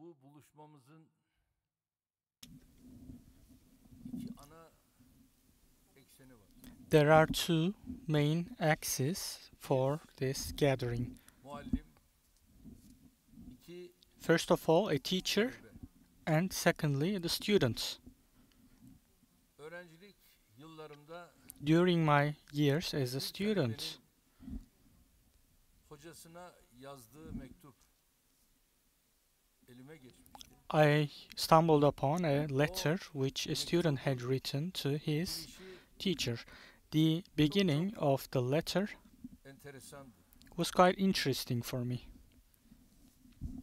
bu buluşmamızın iki ana ekseni var. There are two main axes for this gathering. Muallim, iki First of all, a teacher, talebe. and secondly, the students. Öğrencilik yıllarımda During my years as a bir student, talebenin hocasına yazdığı mektup elime geçmişti. I stumbled upon a letter which a student had written to his Girişi teacher. The beginning of the letter enteresandı. was quite interesting for me.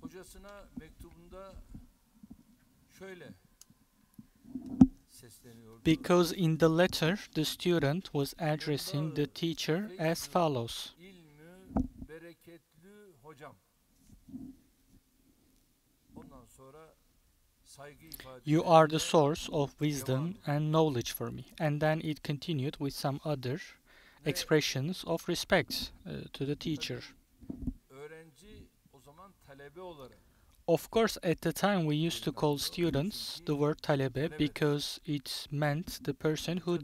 Hocasına mektubunda şöyle sesleniyordu. Because in the letter, the student was addressing the teacher as follows. İlmü bereketli hocam. Ondan sonra saygı ifade You are the source of wisdom and knowledge for me. And then it continued with some other expressions of respect to the teacher. öğrenci o zaman talebe olarak Of course, at the time we used to call students the word talebe because it meant the person who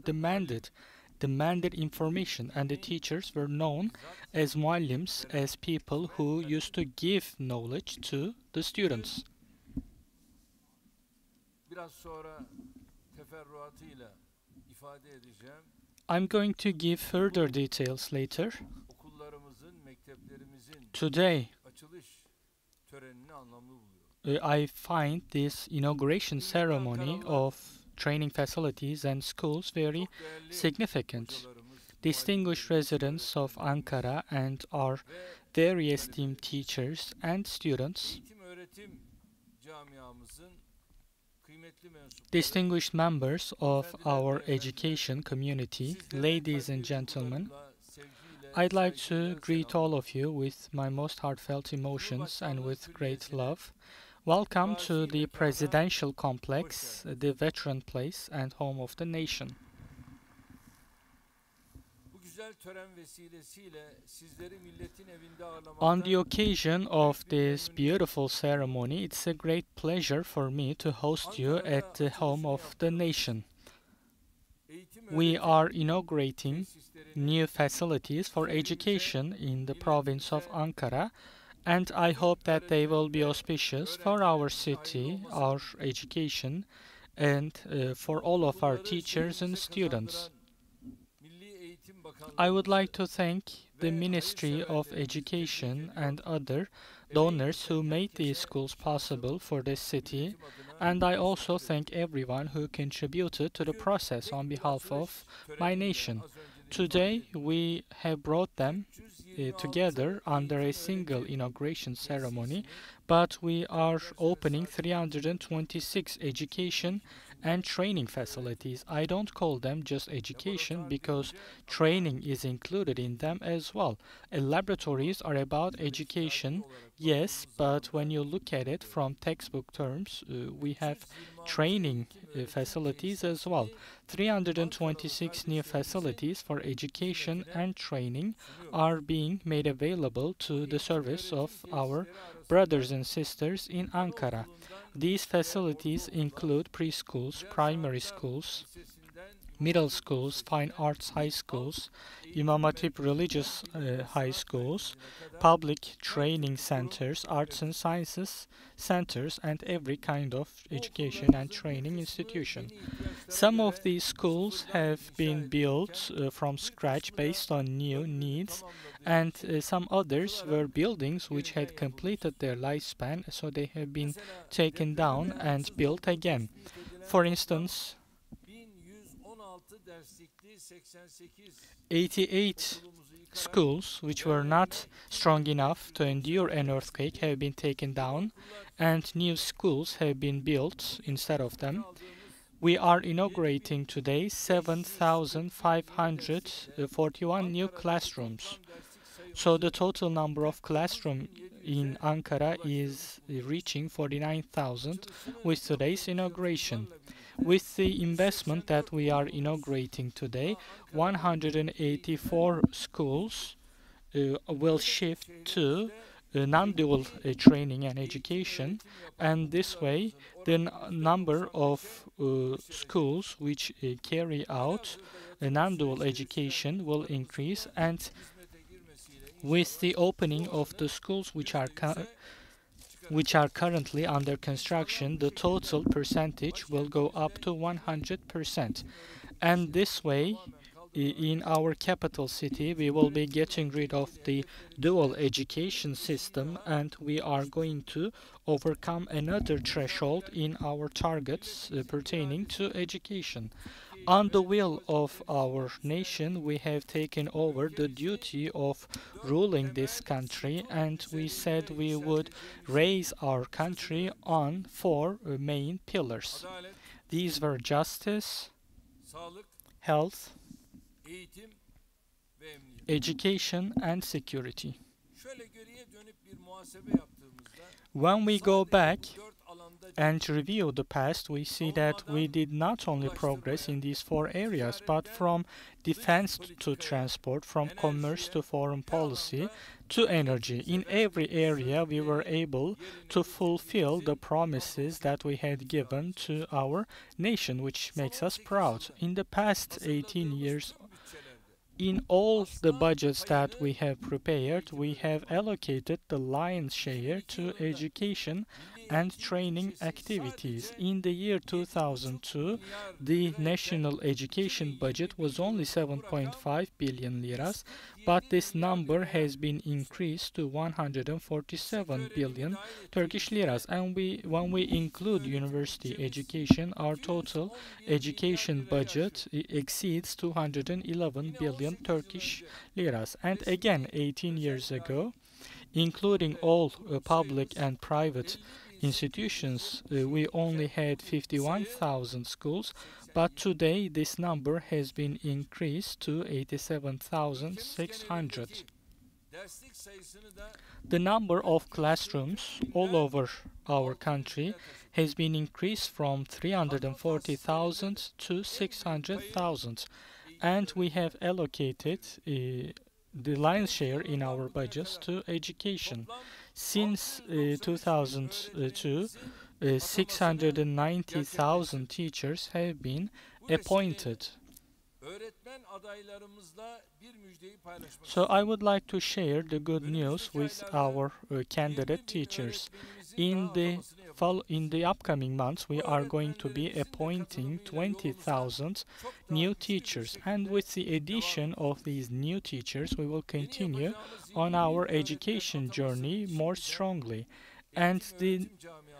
demanded information, and the teachers were known as muallims, as people who used to give knowledge to the students. biraz sonra teferruatıyla ifade edeceğim. I'm going to give further details later. Okullarımızın, mekteplerimizin Today, açılış törenini anlamlı buluyorum. I find this inauguration ceremony of training facilities and schools very Çok değerli significant. hocalarımız, Distinguished residents of Ankara and our very esteemed teachers and students, eğitim öğretim camiamızın kıymetli mensupları, distinguished members of our education community, ladies and gentlemen, I'd like to greet all of you with my most heartfelt emotions and with great love. Welcome to the presidential complex, the veteran place and home of the nation. bu güzel tören vesilesiyle sizleri milletin evinde On the ağırlamaktan occasion of this beautiful ceremony, it's a great pleasure for me to host you at the home of the nation. eğitim We öğretim are inaugurating tesislerini new facilities for education in the province of Ankara, and I hope that they will be auspicious for our city, our education, and for all of our teachers and students. Milli Eğitim I would Bakanlığımızı like to thank the Ministry of Education and other donors who made these schools possible for this city, and I also thank everyone who contributed to the process on behalf of my nation. Today, we have brought them together under a single inauguration ceremony, but we are opening 326 education and training facilities. I don't call them just education because training is included in them as well. Laboratories are about education, yes, but when you look at it from textbook terms, we have training facilities as well. 326 new facilities for education and training are being made available to the service of our brothers and sisters in Ankara. These facilities include preschools, primary schools, middle schools, fine arts high schools, Imam Hatip religious high schools, public training centers, arts and sciences centers, and every kind of education and training institution. Some of these schools have been built from scratch based on new needs, and some others were buildings which had completed their lifespan, so they have been taken down and built again. For instance, 88 schools which were not strong enough to endure an earthquake have been taken down, and new schools have been built instead of them. We are inaugurating today 7,541 new classrooms. So the total number of classrooms in Ankara is reaching 49,000 with today's inauguration. With the investment that we are inaugurating today, 184 schools will shift to non-dual training and education, and this way the number of schools which carry out a non-dual education will increase, and with the opening of the schools which are currently under construction, the total percentage will go up to 100%. And this way, in our capital city, we will be getting rid of the dual education system, and we are going to overcome another threshold in our targets pertaining to education. On the will of our nation, we have taken over the duty of ruling this country, and we said we would raise our country on four main pillars. These were justice, health, education, and security. When we go back and review the past, we see that we did not only progress in these four areas, but from defense to transport, from commerce to foreign policy to energy. In every area, we were able to fulfill the promises that we had given to our nation, which makes us proud. In the past 18 years, in all the budgets that we have prepared, we have allocated the lion's share to education and training activities. In the year 2002, the national education budget was only 7.5 billion liras, but this number has been increased to 147 billion Turkish liras. And when we include university education, our total education budget exceeds 211 billion Turkish liras. And again, 18 years ago, including all public and private institutions, we only had 51,000 schools, but today this number has been increased to 87,600. The number of classrooms all over our country has been increased from 340,000 to 600,000, and we have allocated the lion's share in our budgets to education. Since 2002, 690,000 teachers have been appointed. So I would like to share the good news with our candidate teachers. In the upcoming months, we are going to be appointing 20,000 new teachers, and with the addition of these new teachers, we will continue on our education journey more strongly. And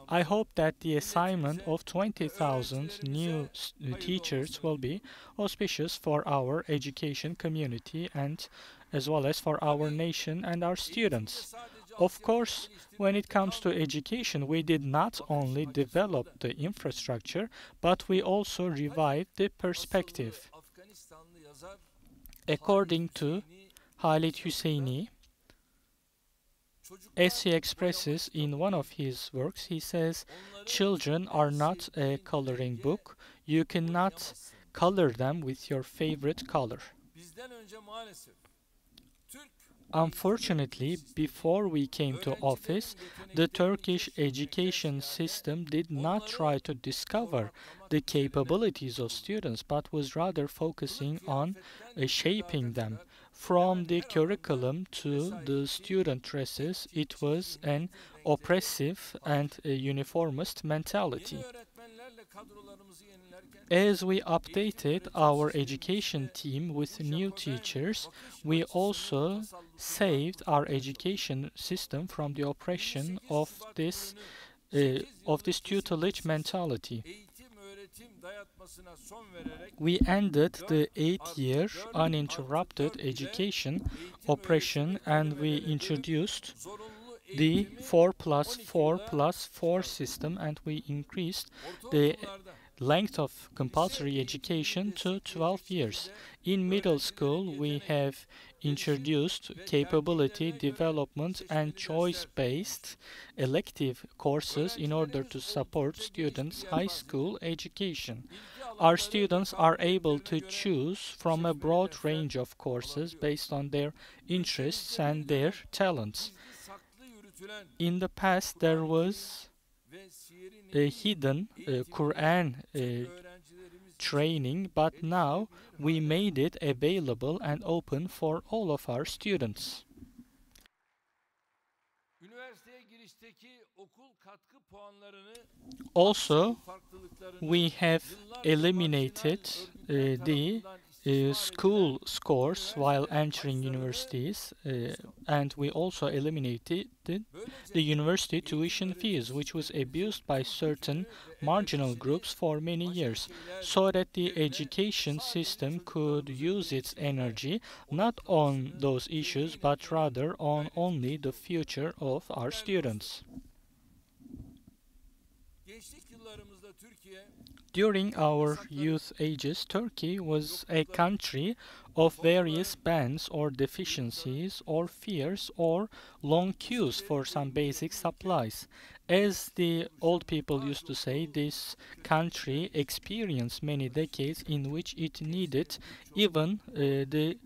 I hope that the assignment of 20,000 new teachers will be auspicious for our education community and as well as for our nation and our students. Of course, when it comes to education, we did not only develop the infrastructure, but we also revived the perspective. According to Halit Hüseyni, as he expresses in one of his works, he says, "Children are not a coloring book. You cannot color them with your favorite color." Unfortunately, before we came to office, the Turkish education system did not try to discover the capabilities of students, but was rather focusing on shaping them. From the curriculum to the student dresses, it was an oppressive and a uniformist mentality. As we updated our education team with new teachers, we also saved our education system from the oppression of this tutelage mentality. We ended the 8-year uninterrupted education oppression, and we introduced the 4+4+4 system, and we increased the length of compulsory education to 12 years. In middle school, we have introduced capability development and choice-based elective courses in order to support students' high school education. Our students are able to choose from a broad range of courses based on their interests and their talents. yürütülen in the past there was ve siyeri a hidden Quran öğrencilerimiz training, but now we made it available and open for all of our students. üniversiteye girişteki okul katkı puanlarını Also, farklılıklarını we have eliminated the school scores while entering universities, and we also eliminated the university tuition fees, which was abused by certain marginal groups for many years, so that the education system could use its energy not on those issues but rather on only the future of our students. gençlik yıllarımızda Türkiye During our youth ages, Turkey was a country of various bans or deficiencies or fears or long queues for some basic supplies. As the old people used to say, this country experienced many decades in which it needed even the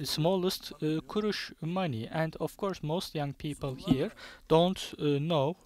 smallest kuruş money, and of course most young people here don't know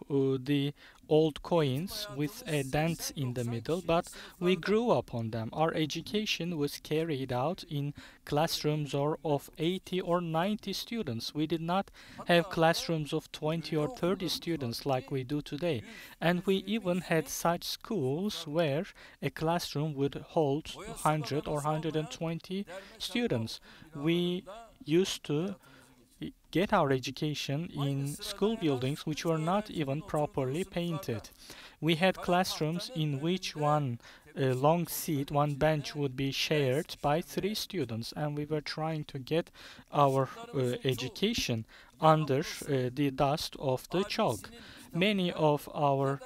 the old coins with a dent in the middle, but we grew up on them. Our education was carried out in classrooms of 80 or 90 students. We did not have classrooms of 20 or 30 students like we do today, and we even had such schools where a classroom would hold 100 or 120 students. We used to get our education in school buildings which were not even properly painted. We had classrooms in which one long seat, one bench would be shared by 3 students, and we were trying to get our education under the dust of the chalk. Many of our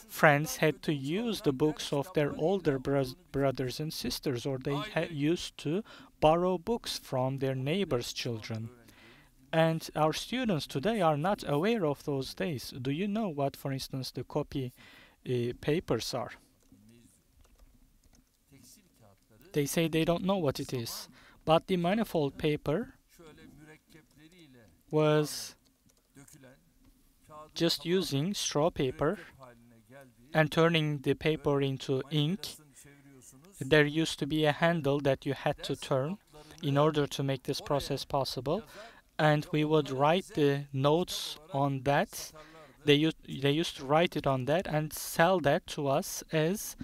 friends had to use the books of their older brothers and sisters, or they used to borrow books from their neighbors' children. And our students today are not aware of those days. Do you know what, for instance, the copy papers are? They say they don't know what it is. But the manifold paper was just using straw paper and turning the paper into ink. There used to be a handle that you had to turn in order to make this process possible, and we would write the notes on that. They used to write it on that and sell that to us as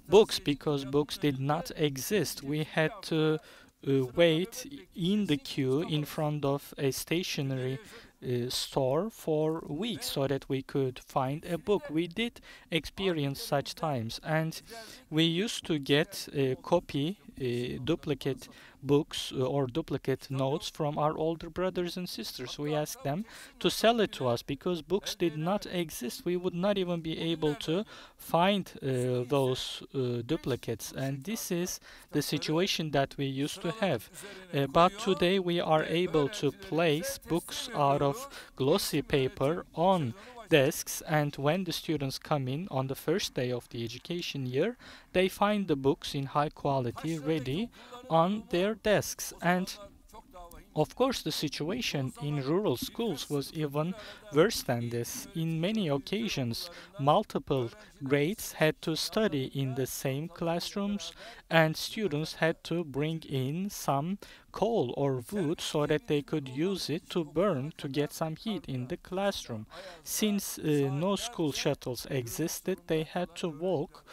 books, because books did not exist. We had to wait in the queue in front of a stationery store for weeks so that we could find a book. We did experience such times, and we used to get duplicate books or duplicate notes from our older brothers and sisters. We asked them to sell it to us because books did not exist. We would not even be able to find those duplicates, and this is the situation that we used to have. But today we are able to place books out of glossy paper on desks, and when the students come in on the first day of the education year, they find the books in high quality ready on their desks. And of course, the situation in rural schools was even worse than this. In many occasions, multiple grades had to study in the same classrooms, and students had to bring in some coal or wood so that they could use it to burn to get some heat in the classroom. Since no school shuttles existed, they had to walk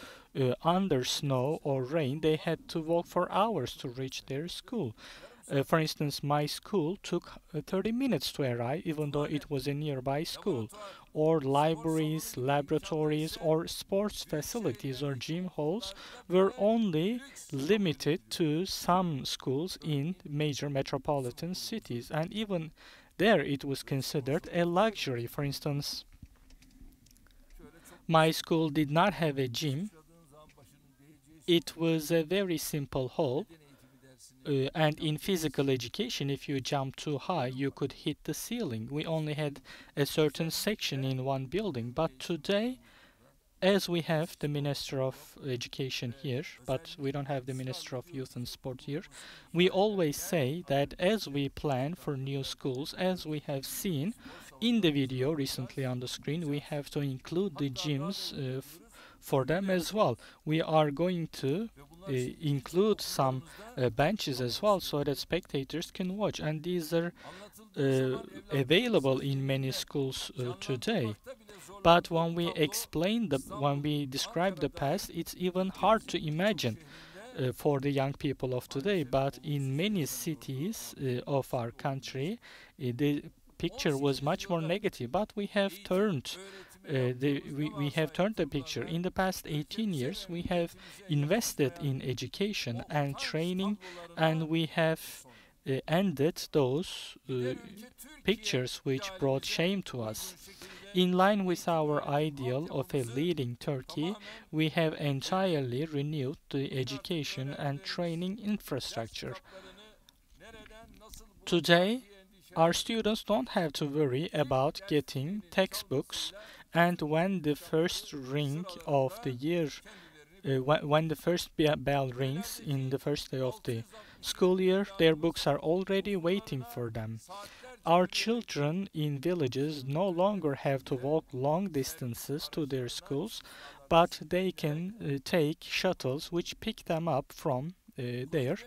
under snow or rain. They had to walk for hours to reach their school. For instance, my school took 30 minutes to arrive, even though it was a nearby school. Or libraries, laboratories, or sports facilities or gym halls were only limited to some schools in major metropolitan cities. And even there it was considered a luxury. For instance, my school did not have a gym. It was a very simple hall. And in physical education, if you jump too high, you could hit the ceiling. We only had a certain section in one building. But today, as we have the Minister of Education here, but we don't have the Minister of Youth and Sport here, we always say that as we plan for new schools, as we have seen In the video recently on the screen, we have to include the gyms for them as well. We are going to include some benches as well so that spectators can watch, and these are available in many schools today. But when when we describe the past, it's even hard to imagine for the young people of today. But in many cities of our country, the picture was much more negative. But we have turned we have turned the picture. In the past 18 years, we have invested in education and training, and we have ended those pictures which brought shame to us. In line with our ideal of a leading Turkey, we have entirely renewed the education and training infrastructure. Today, our students don't have to worry about getting textbooks, and when the first ring of the year, when the first bell rings in the first day of the school year, their books are already waiting for them. Our children in villages no longer have to walk long distances to their schools, but they can take shuttles which pick them up from their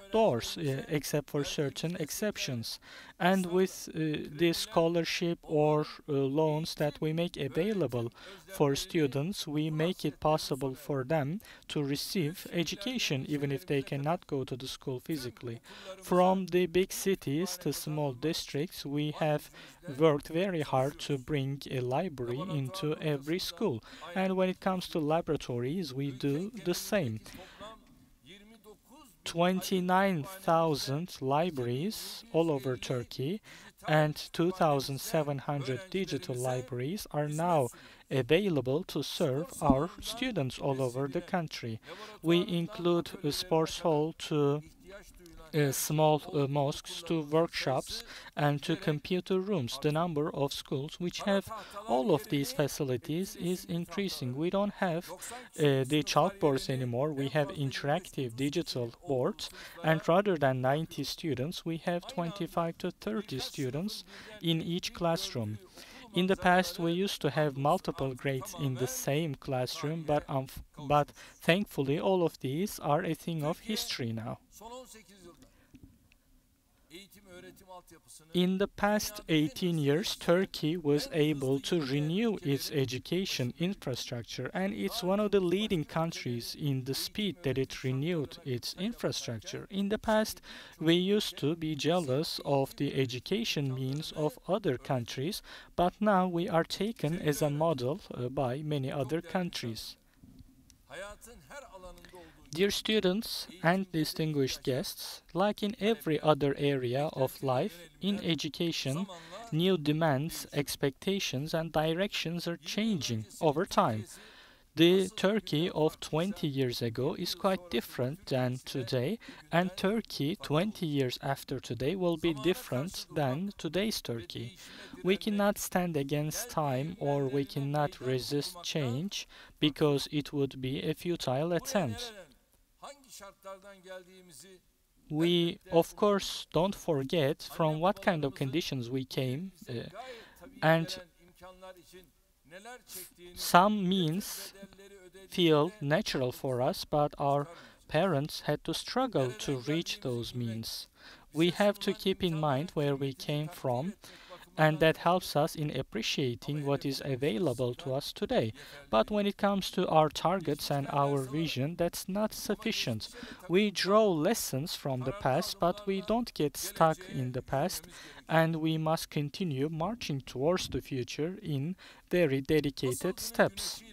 doors, except for certain exceptions. And with the scholarship or loans that we make available for students, we make it possible for them to receive education even if they cannot go to the school physically. From the big cities to small districts, we have worked very hard to bring a library into every school. And when it comes to laboratories, we do the same. 29,000 libraries all over Turkey and 2,700 digital libraries are now available to serve our students all over the country. We include a sports hall to small mosques to workshops and to computer rooms. The number of schools which have all of these facilities is increasing. We don't have the chalkboards anymore. We have interactive digital boards, and rather than 90 students, we have 25 to 30 students in each classroom. In the past, we used to have multiple grades in the same classroom, but thankfully all of these are a thing of history now. In the past 18 years, Turkey was able to renew its education infrastructure, and it's one of the leading countries in the speed that it renewed its infrastructure. In the past, we used to be jealous of the education means of other countries, but now we are taken as a model by many other countries. Dear students and distinguished guests, like in every other area of life, in education, new demands, expectations, and directions are changing over time. The Turkey of 20 years ago is quite different than today, and Turkey 20 years after today will be different than today's Turkey. We cannot stand against time or we cannot resist change because it would be a futile attempt. We, of course, don't forget from what kind of conditions we came, and some means feel natural for us, but our parents had to struggle to reach those means. We have to keep in mind where we came from, and that helps us in appreciating what is available to us today. But when it comes to our targets and our vision, that's not sufficient. We draw lessons from the past, but we don't get stuck in the past, and we must continue marching towards the future in very dedicated steps.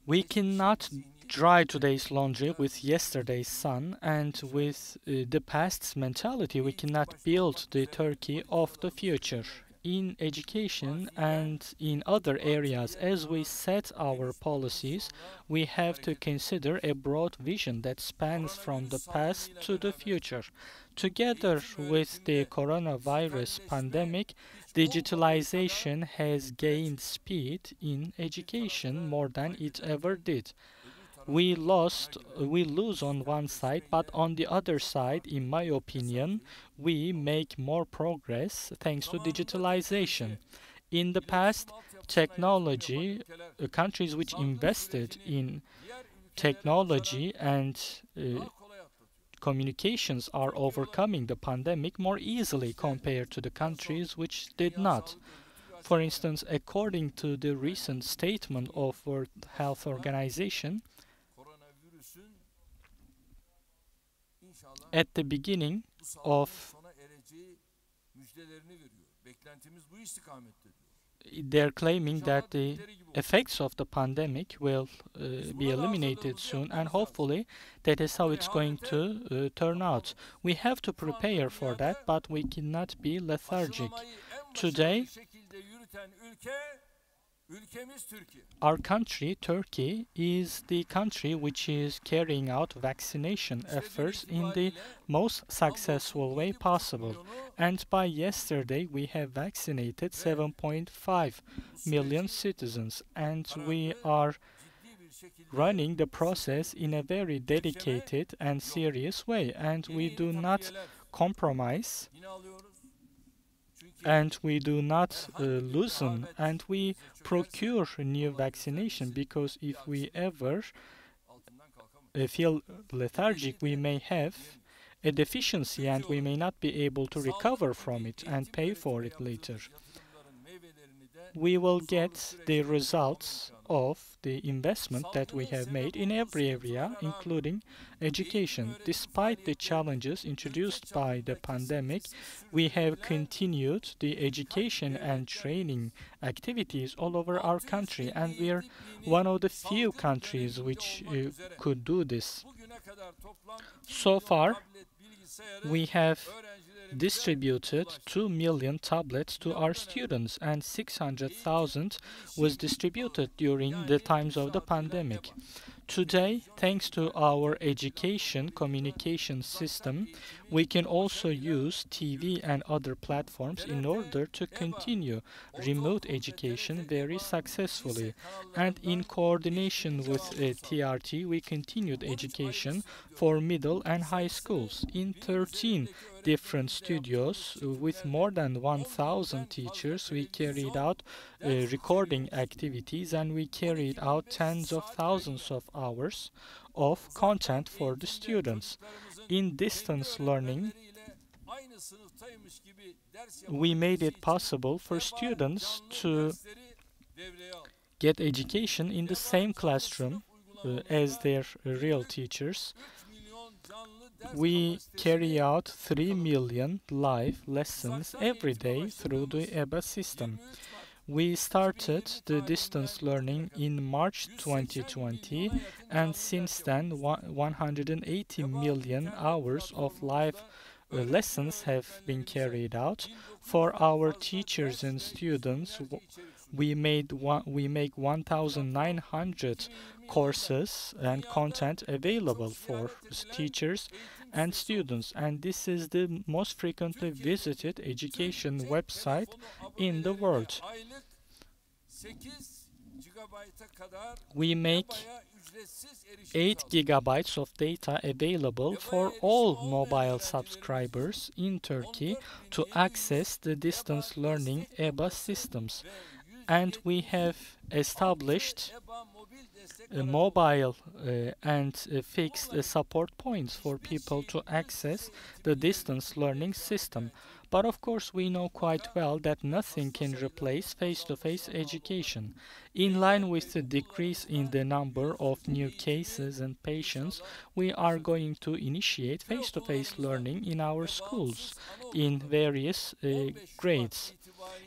We cannot dry today's laundry with yesterday's sun, and with the past's mentality we cannot build the Turkey of the future. In education and in other areas, as we set our policies, we have to consider a broad vision that spans from the past to the future. Together with the coronavirus pandemic, digitalization has gained speed in education more than it ever did. we lose on one side, but on the other side, in my opinion, we make more progress thanks to digitalization. In the past, technology, countries which invested in technology and communications are overcoming the pandemic more easily compared to the countries which did not. For instance, according to the recent statement of World Health Organization, at the beginning of they're claiming that the effects of the pandemic will be eliminated soon, and hopefully that is how it's going to turn out. We have to prepare for that, but we cannot be lethargic. Today, our country, Turkey, is the country which is carrying out vaccination efforts in the most successful way possible. And by yesterday, we have vaccinated 7.5 million citizens, and we are running the process in a very dedicated and serious way, and we do not compromise and we do not loosen, and we procure new vaccination, because if we ever feel lethargic, we may have a deficiency and we may not be able to recover from it and pay for it later. We will get the results of the investment that we have made in every area, including education. Despite the challenges introduced by the pandemic, we have continued the education and training activities all over our country, and we are one of the few countries which could do this. So far, we have distributed 2 million tablets to our students, and 600,000 was distributed during the times of the pandemic. Today, thanks to our education communication system, we can also use TV and other platforms in order to continue remote education very successfully. And in coordination with TRT, we continued education for middle and high schools in 13 different studios with more than 1,000 teachers. We carried out recording activities, and we carried out tens of thousands of hours of content for the students. In distance learning, we made it possible for students to get education in the same classroom as their real teachers. We carry out 3 million live lessons every day through the EBA system. We started the distance learning in March 2020, and since then 180 million hours of live lessons have been carried out. For our teachers and students, we make 1,900 courses and content available for teachers and students, and this is the most frequently visited education website in the world. We make 8 gigabytes of data available for all mobile subscribers in Turkey to access the distance learning EBA systems. And we have established mobile and fixed support points for people to access the distance learning system. But of course, we know quite well that nothing can replace face-to-face education. In line with the decrease in the number of new cases and patients, we are going to initiate face-to-face learning in our schools in various grades.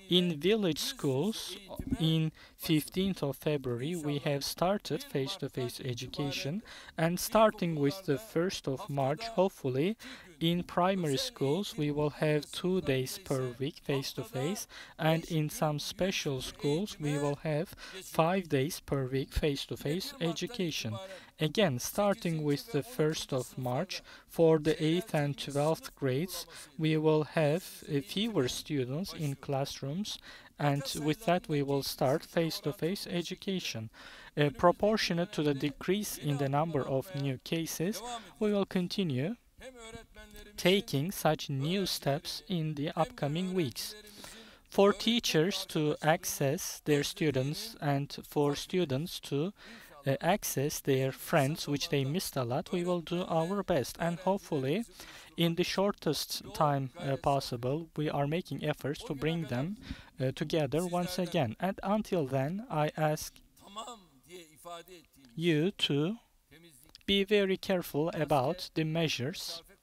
In village schools, in 15th of February, we have started face-to-face education, and starting with the 1st of March, hopefully, in primary schools, we will have 2 days per week face-to-face, and in some special schools, we will have 5 days per week face-to-face education. Again, starting with the 1st of March, for the 8th and 12th grades, we will have fewer students in classrooms, and with that we will start face-to-face education. Proportionate to the decrease in the number of new cases, we will continue hem öğretmenlerimizin taking such new steps in the upcoming weeks. For teachers to access their students and for students to access their friends which they missed a lot, we will do our best, and hopefully in the shortest time possible we are making efforts to bring them together once again. And until then, I ask tamam diye ifade ettiğimiz you to temizlik, be very careful about the measures mesafe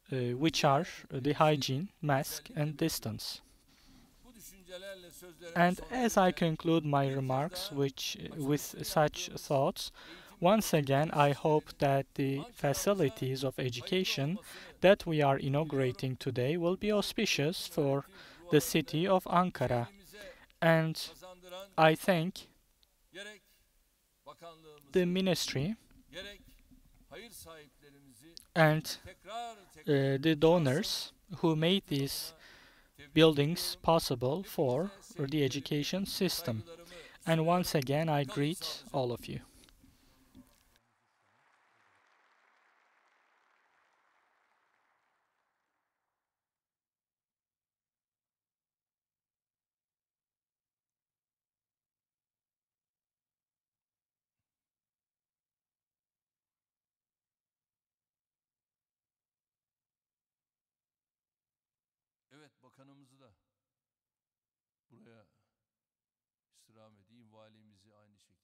kurallarına which are the hygiene, mask and distance. bu düşüncelerle sözlerime And son as I verirken conclude my remarks with such thoughts, once again I hope that the facilities of education that we are inaugurating today will be auspicious for the city of Ankara. şehrimize And kazandıran I thank gerek bakanlığımızı, the ministry gerek hayır sahiplerimizi and tekrar the donors who made these buildings possible for the education system. And once again, I greet all of you. Evet, bakanımızı da buraya istirham edeyim, valimizi aynı şekilde.